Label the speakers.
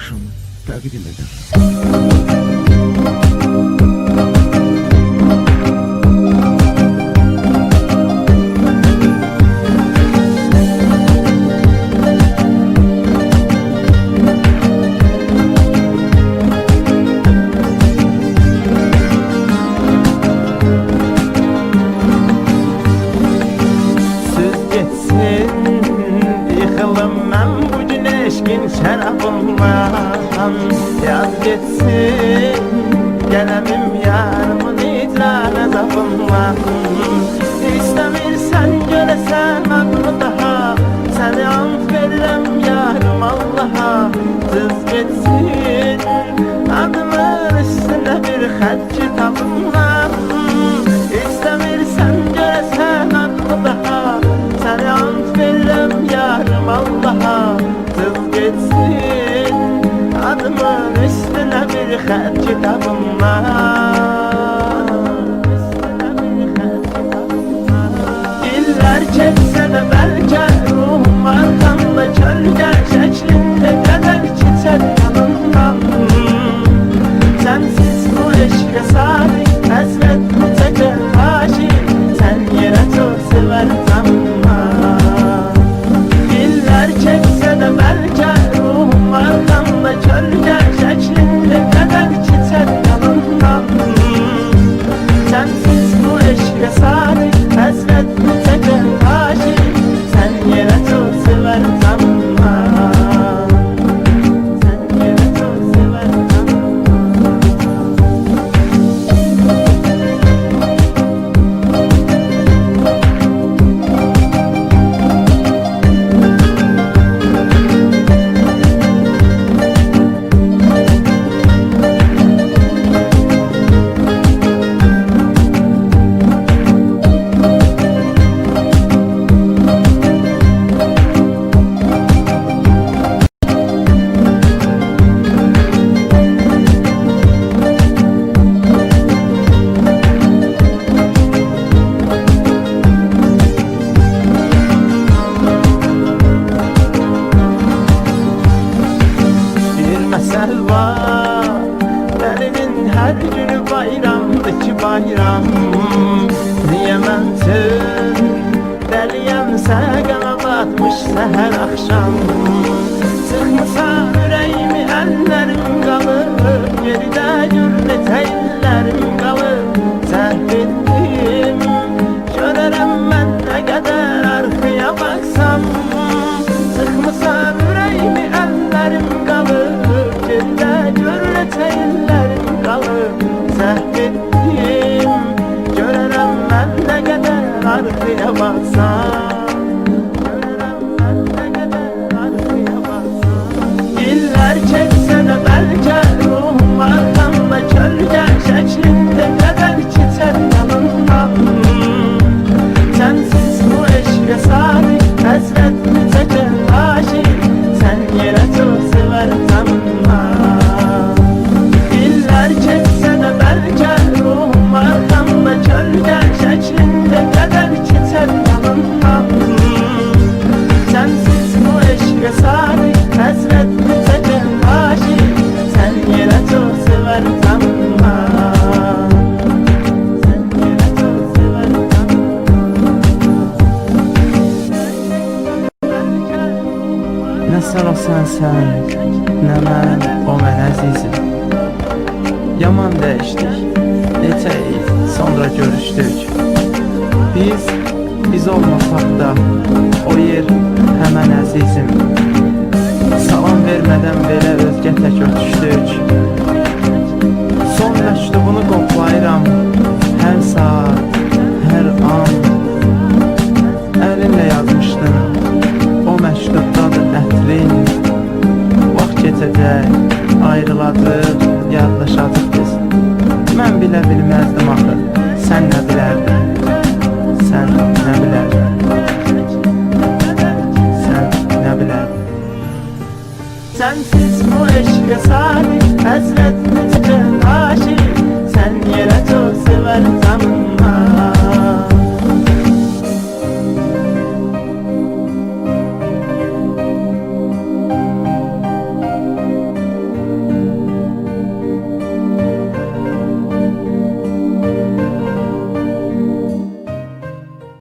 Speaker 1: axşam təqdim edər.
Speaker 2: Şərabımdan yaz geçsin, gələmim yarımın icran əzabımdan. İstəmirsən görəsən ağlı daha, səni ant verirəm yarım Allaha. Cız geçsin adımın üstündə bir xət kitabımdan. İstəmirsən görəsən ağlı daha, səni ant verirəm yarım Allaha. Cız geçsin adımın üstüne bir xət kitabımdan. İllər keçsə də bəlkə ruhum arxamda kölgə şəklində qədər keçər yanımdan. Sənsiz bu eşqə sadiq həsrət çəkər aşiq, sən yerə çox sevər canımdan. İllər keçsə də bəlkə ruhum arxamda kölgə şəklində qədər keçər yanımdan. Sənsiz bu eşqə sadiq həsrət çəkər aşiq, sən yerə çox sevər canımdan. Sən yerə çox sevər canımdan. Məsəl var, dəlinin hər günü bayramdır ki bayram. Niyə mən üçün dəliyəmsə qana batmış səhər axşam. Sıxmısan ürəyimi əllərim qalır, geridə gör necə illərim qalır. Səhv etdim, görərəm mən nə qədər arxaya baxsam. Sıxmısan ürəyimi əllərim qalır, geridə gör necə illərim qalır. Səhv etdim, görərəm mən nə qədər arxaya baxsam. Görərəm mən nə qədər arxaya baxsam. İllər keçsə də bəlkə ruhum arxamda kölgə şəklində qədər keçər yanımdan. Sənsiz bu eşqə sadiq həsrət çəkər aşiq, sən yerə çox sevər canımdan. İllər keçsə də bəlkə ruhum arxamda kölgə şəklində qədər keçər yanımdan. Sənsiz bu eşqə sadiq həsrət çəkər aşiq, sən yerə çox sevər canımdan. Sən yerə çox sevər canımdan. Nə sən o sənsən, nə mən o mən əzizim. Yaman dəyişdik, neçə il sonra görüşdük. Biz olmasaq da o yer həmən əzizim. Salam vermədən belə özgə tək ötüşdük. Son məktubunu qoplayıram hər saat, hər an. Əlinlə yazmışdın, o məktubdadır ətrin. Vaxt keçəcək, ayrılacaq, yadlaşacaq biz. Mən bilə bilməzdim axı, sən nə bilərdin? Sən nə bilərdin? Sən nə bilərdin? Sənsiz bu eşqə sadiq həsrət